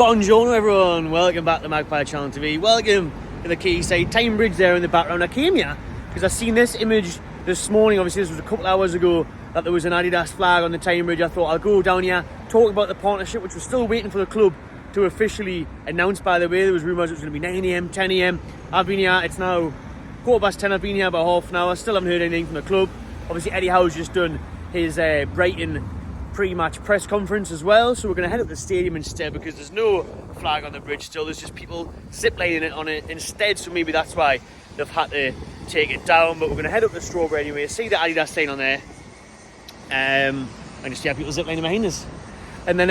Buongiorno everyone, welcome back to Magpie Channel TV, welcome to the Quayside Time Bridge there in the background. I came here because I seen this image this morning, obviously this was a couple hours ago, that there was an Adidas flag on the Time Bridge. I thought I'll go down here, talk about the partnership, which was still waiting for the club to officially announce. By the way, there was rumours it was going to be 9 AM, 10 AM. I've been here, it's now 10:15, I've been here about half an hour, still haven't heard anything from the club. Obviously Eddie Howe's just done his Brighton pre-match press conference as well, so we're going to head up to the stadium instead because there's no flag on the bridge still, there's just people ziplining on it instead, so maybe that's why they've had to take it down. But we're going to head up to Strawberry anyway, see the Adidas sign on there, and just people ziplining behind us. And then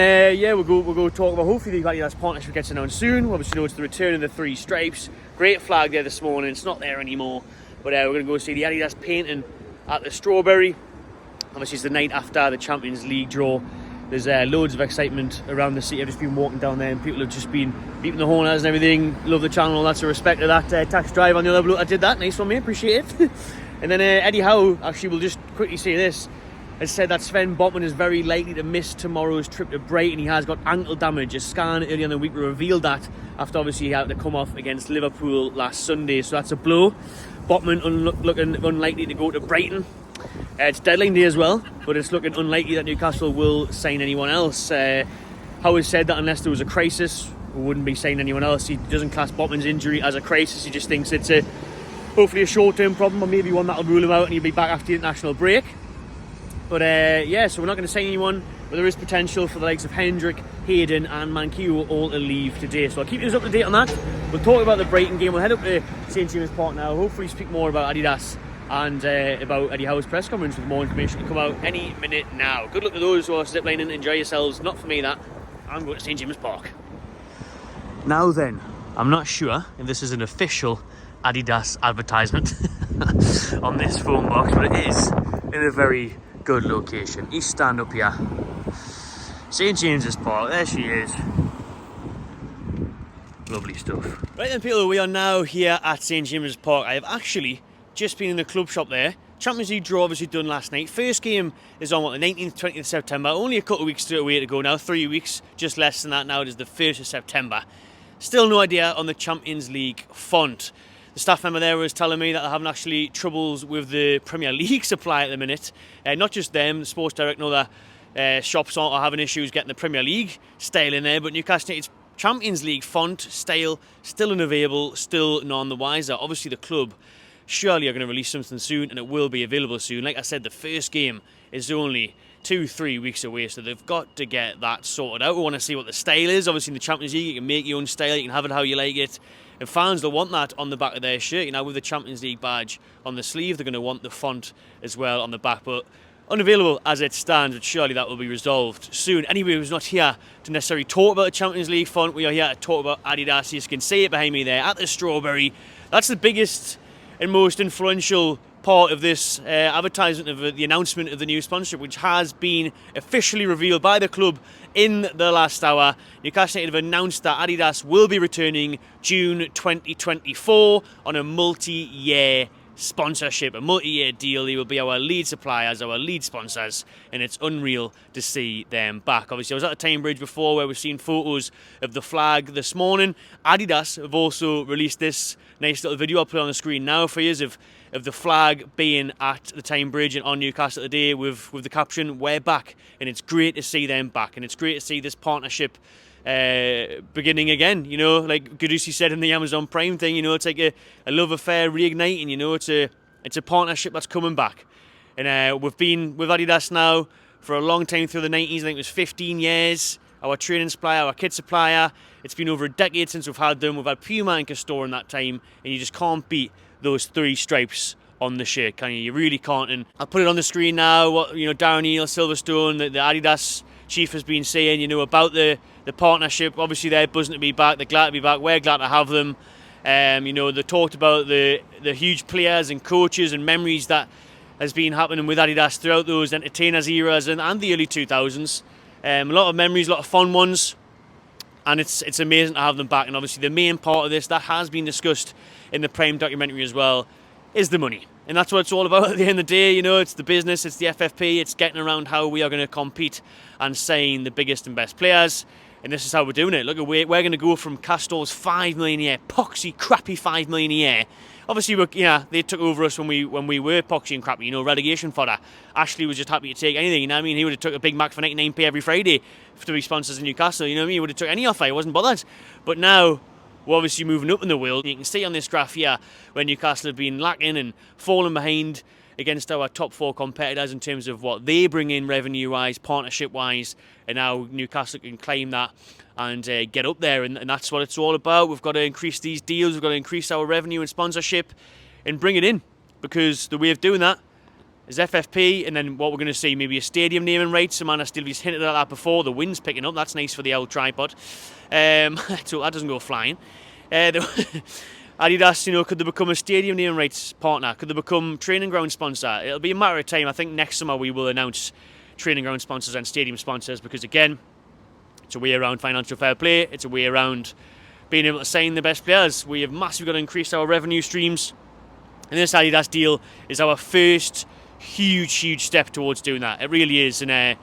we'll go talk about hopefully the Adidas partnership gets announced soon. Obviously know it's the return of the three stripes, great flag there this morning, it's not there anymore, but we're going to go see the Adidas painting at the Strawberry. Obviously it's the night after the Champions League draw. There's loads of excitement around the city. I've just been walking down there and people have just been beeping the horn and everything. Love the channel, all that, so respect to that tax drive on the other bloke that did that. Nice one, mate, appreciate it. And then Eddie Howe, actually we'll just quickly say this, has said that Sven Botman is very likely to miss tomorrow's trip to Brighton. He has got ankle damage. A scan earlier in the week revealed that after obviously he had to come off against Liverpool last Sunday, so that's a blow. Botman looking unlikely to go to Brighton. It's deadline day as well, but it's looking unlikely that Newcastle will sign anyone else. Howe has said that unless there was a crisis, we wouldn't be signing anyone else. He doesn't class Botman's injury as a crisis. He just thinks it's hopefully a short-term problem, or maybe one that will rule him out and he'll be back after the international break. But so we're not going to sign anyone, but there is potential for the likes of Hendrick, Hayden and Mankiw all to leave today. So I'll keep you up to date on that. We'll talk about the Brighton game. We'll head up to St James Park now, hopefully speak more about Adidas and about Eddie Howe's press conference with more information to come out any minute now. Good luck to those who are ziplining, enjoy yourselves. Not for me that, I'm going to St James Park. Now then, I'm not sure if this is an official Adidas advertisement on this phone box, but it is in a very good location. East Stand up here, St James's Park, there she is. Lovely stuff. Right then people, we are now here at St James's Park. I have actually just been in the club shop there. Champions League draw obviously done last night. First game is on the 19th, 20th September. Only a couple of weeks away to go now, 3 weeks, just less than that now. It is the 1st of September. Still no idea on the Champions League font. The staff member there was telling me that they're having actually troubles with the Premier League supply at the minute. Not just them, the sports director and other shops are having issues getting the Premier League style in there, but Newcastle United's Champions League font style still unavailable, still none the wiser. Obviously the club surely are going to release something soon, and it will be available soon. Like I said, the first game is only 2-3 weeks away, so they've got to get that sorted out. We want to see what the style is. Obviously in the Champions League you can make your own style, you can have it how you like it. And fans will want that on the back of their shirt. You know, with the Champions League badge on the sleeve, they're going to want the font as well on the back. But unavailable as it stands, but surely that will be resolved soon. Anyway, we're not here to necessarily talk about the Champions League font. We are here to talk about Adidas. You can see it behind me there at the Strawberry. That's the biggest and most influential part of this advertisement of the announcement of the new sponsorship, which has been officially revealed by the club in the last hour. Newcastle United have announced that Adidas will be returning June 2024 on a multi-year sponsorship, a multi-year deal. They will be our lead suppliers, our lead sponsors, and it's unreal to see them back. Obviously I was at the Time Bridge before where we've seen photos of the flag this morning. Adidas have also released this nice little video I'll put on the screen now for you of the flag being at the Time Bridge and on Newcastle today with the caption "We're back," and it's great to see them back, and it's great to see this partnership beginning again. You know, like Gadusi said in the Amazon Prime thing, you know, it's like a love affair reigniting. You know, it's a partnership that's coming back, and we've been with Adidas now for a long time through the 90s. I think it was 15 years. Our training supplier, our kit supplier. It's been over a decade since we've had them. We've had Puma and Castore in that time, and you just can't beat those three stripes on the shirt, can you? You really can't. And I'll put it on the screen now. What, you know, Darren Neal, Silverstone, the Adidas chief has been saying, you know, about the partnership. Obviously they're buzzing to be back, they're glad to be back, we're glad to have them. You know, they talked about the huge players and coaches and memories that has been happening with Adidas throughout those entertainers eras and the early 2000s. A lot of memories, a lot of fun ones, and it's amazing to have them back. And obviously the main part of this that has been discussed in the Prime documentary as well is the money. And that's what it's all about at the end of the day. You know, it's the business, it's the FFP, it's getting around how we are going to compete and sign the biggest and best players. And this is how we're doing it. Look, we're going to go from Castor's 5 million a year, poxy, crappy 5 million a year. Obviously, they took over us when we were poxy and crappy, relegation fodder. Ashley was just happy to take anything, you know what I mean? He would have took a Big Mac for 99p every Friday to be sponsors in Newcastle, you know what I mean? He would have took any offer, he wasn't bothered. But now, we're obviously moving up in the world. You can see on this graph here where Newcastle have been lacking and falling behind against our top 4 competitors in terms of what they bring in revenue-wise, partnership-wise, and now Newcastle can claim that and get up there, and that's what it's all about. We've got to increase these deals, we've got to increase our revenue and sponsorship and bring it in, because the way of doing that is FFP, and then what we're going to see, maybe a stadium naming rights. Amanda Stilby's hinted at that before. The wind's picking up, that's nice for the old tripod. So that doesn't go flying. Adidas, could they become a stadium naming rights partner? Could they become training ground sponsor? It'll be a matter of time. I think next summer we will announce training ground sponsors and stadium sponsors, because again, it's a way around financial fair play. It's a way around being able to sign the best players. We have massively got to increase our revenue streams, and this Adidas deal is our first huge step towards doing that. It really is, and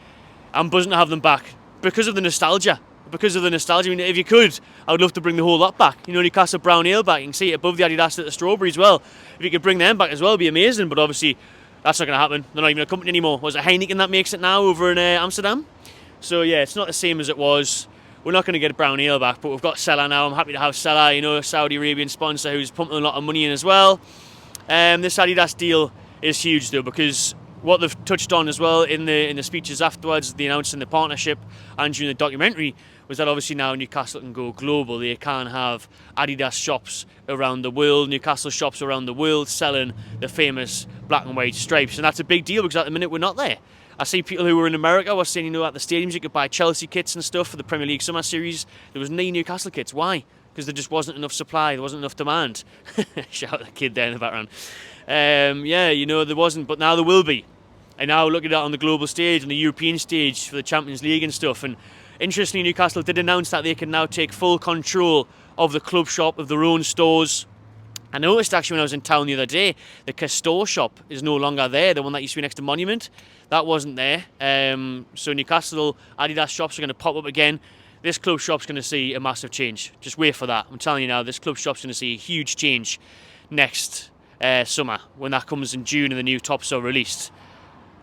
I'm buzzing to have them back because of the nostalgia. I mean, if you could, I would love to bring the whole lot back. Newcastle Brown Ale back. You can see it above the Adidas at the Strawberry as well. If you could bring them back as well, it'd be amazing. But obviously, that's not going to happen. They're not even a company anymore. Was it Heineken that makes it now over in Amsterdam? So yeah, it's not the same as it was. We're not going to get Brown Ale back, but we've got Sella now. I'm happy to have Sella, a Saudi Arabian sponsor who's pumping a lot of money in as well. This Adidas deal is huge though, because what they've touched on as well in the speeches afterwards, the announcing the partnership and during the documentary, was that obviously now Newcastle can go global. They can have Adidas shops around the world, Newcastle shops around the world selling the famous black and white stripes. And that's a big deal, because at the minute we're not there. I see people who were in America were saying, at the stadiums you could buy Chelsea kits and stuff for the Premier League Summer Series. There was no Newcastle kits. Why? Because there just wasn't enough supply, there wasn't enough demand. Shout out the kid there in the background. There wasn't, but now there will be. And now look at that on the global stage, on the European stage for the Champions League and stuff. And interestingly, Newcastle did announce that they can now take full control of the club shop, of their own stores. I noticed actually when I was in town the other day, the Castor shop is no longer there, the one that used to be next to Monument. That wasn't there. So Newcastle Adidas shops are going to pop up again. This club shop's going to see a massive change. Just wait for that. I'm telling you now, this club shop's going to see a huge change next summer when that comes in June and the new tops are released.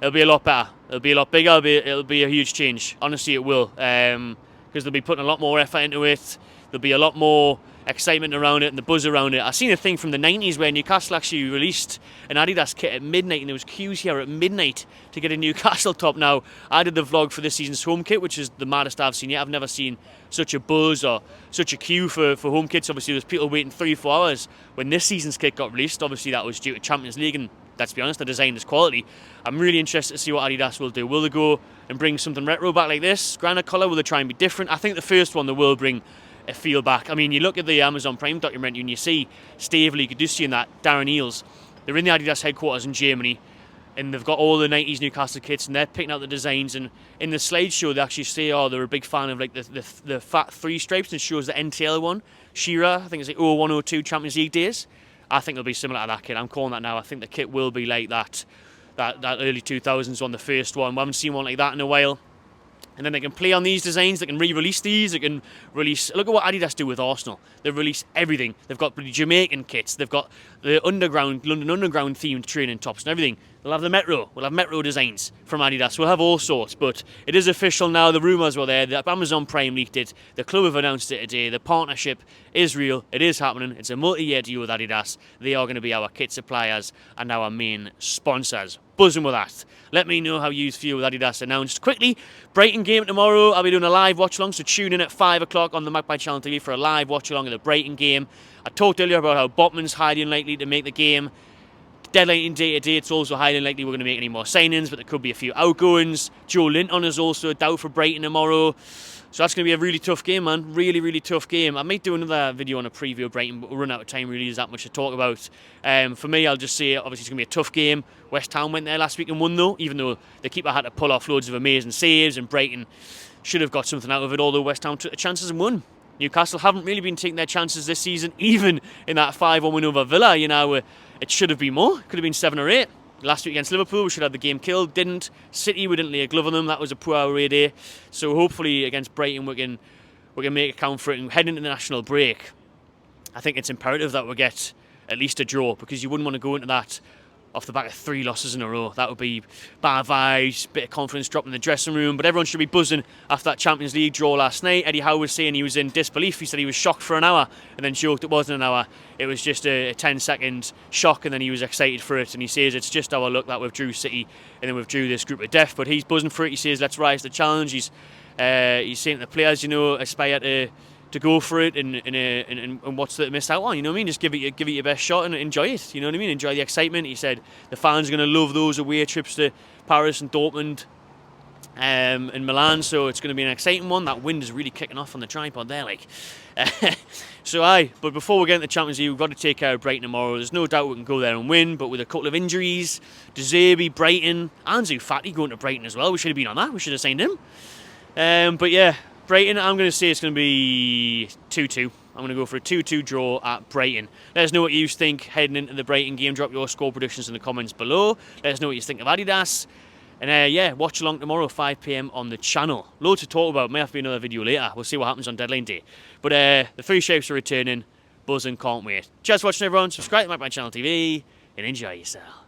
It'll be a lot better. It'll be a lot bigger. It'll be a huge change. Honestly, it will. Because they'll be putting a lot more effort into it. There'll be a lot more excitement around it and the buzz around it. I seen a thing from the 90s where Newcastle actually released an Adidas kit at midnight, and there was queues here at midnight to get a Newcastle top. Now, I did the vlog for this season's home kit, which is the maddest I've seen yet. I've never seen such a buzz or such a queue for home kits. Obviously, there was people waiting 3-4 hours when this season's kit got released. Obviously, that was due to Champions League, and let's be honest, the design is quality. I'm really interested to see what Adidas will do. Will they go and bring something retro back like this? Granite colour? Will they try and be different? I think the first one they will bring a feel back. I mean, you look at the Amazon Prime documentary and you see Stavely, Caducci and that, Darren Eales. They're in the Adidas headquarters in Germany, and they've got all the 90s Newcastle kits, and they're picking out the designs. And in the slideshow, they actually say, they're a big fan of like the fat 3 stripes, and shows the NTL one. Shearer, I think it's like 01-02 Champions League days. I think it'll be similar to that kit. I'm calling that now. I think the kit will be like that early 2000s one, the first one. We haven't seen one like that in a while. And then they can play on these designs, they can re-release these, they can release... Look at what Adidas do with Arsenal. They release everything. They've got the Jamaican kits, they've got the London Underground themed training tops and everything. They'll have the Metro, we'll have Metro designs from Adidas, we'll have all sorts, but it is official now, the rumours were there, the Amazon Prime leaked it, the club have announced it today, the partnership is real, it is happening, it's a multi-year deal with Adidas. They are going to be our kit suppliers and our main sponsors. Buzzing with that. Let me know how you feel with Adidas announced. Quickly, Brighton game tomorrow. I'll be doing a live watch along, so tune in at 5 o'clock on the Magpie Channel TV for a live watch along of the Brighton game. I talked earlier about how Botman's highly unlikely to make the game. Deadline in day to day, it's also highly unlikely we're going to make any more signings, but there could be a few outgoings. Joe Linton is also a doubt for Brighton tomorrow. So that's going to be a really tough game, man. Really, really tough game. I might do another video on a preview of Brighton, but we'll run out of time. Really, there's that much to talk about. For me, I'll just say, obviously, it's going to be a tough game. West Ham went there last week and won, though, even though the keeper had to pull off loads of amazing saves, and Brighton should have got something out of it, although West Ham took the chances and won. Newcastle haven't really been taking their chances this season, even in that 5-1 win over Villa. It should have been more. It could have been 7 or 8. Last week against Liverpool, we should have the game killed. Didn't. City, we didn't lay a glove on them. That was a poor away day. So hopefully against Brighton, we can we can make a count for it. And heading into the national break, I think it's imperative that we get at least a draw, because you wouldn't want to go into that off the back of 3 losses in a row. That would be bad vibes, bit of confidence dropping in the dressing room. But everyone should be buzzing after that Champions League draw last night. Eddie Howe was saying he was in disbelief. He said he was shocked for an hour and then joked it wasn't an hour. It was just a 10-second shock, and then he was excited for it. And he says it's just our luck that we've drew City and then we've drew this group of death. But he's buzzing for it. He says let's rise to the challenge. He's saying to the players, aspire to go for it and what's to miss out on, you know what I mean? Just give it your best shot and enjoy it, you know what I mean? Enjoy the excitement. He said the fans are going to love those away trips to Paris and Dortmund and Milan, so it's going to be an exciting one. That wind is really kicking off on the tripod there, like. But before we get into the Champions League, we've got to take care of Brighton tomorrow. There's no doubt we can go there and win, but with a couple of injuries, De Zerbi, Brighton, Ansu Fati going to Brighton as well. We should have been on that. We should have signed him. But yeah, Brighton, I'm going to say it's going to be 2-2. I'm going to go for a 2-2 draw at Brighton. Let us know what you think heading into the Brighton game. Drop your score predictions in the comments below. Let us know what you think of Adidas. And yeah, watch along tomorrow, 5 PM on the channel. Loads to talk about. May have to be another video later. We'll see what happens on deadline day. But the 3 shapes are returning. Buzzing, can't wait. Cheers for watching, everyone. Subscribe to my channel TV and enjoy yourself.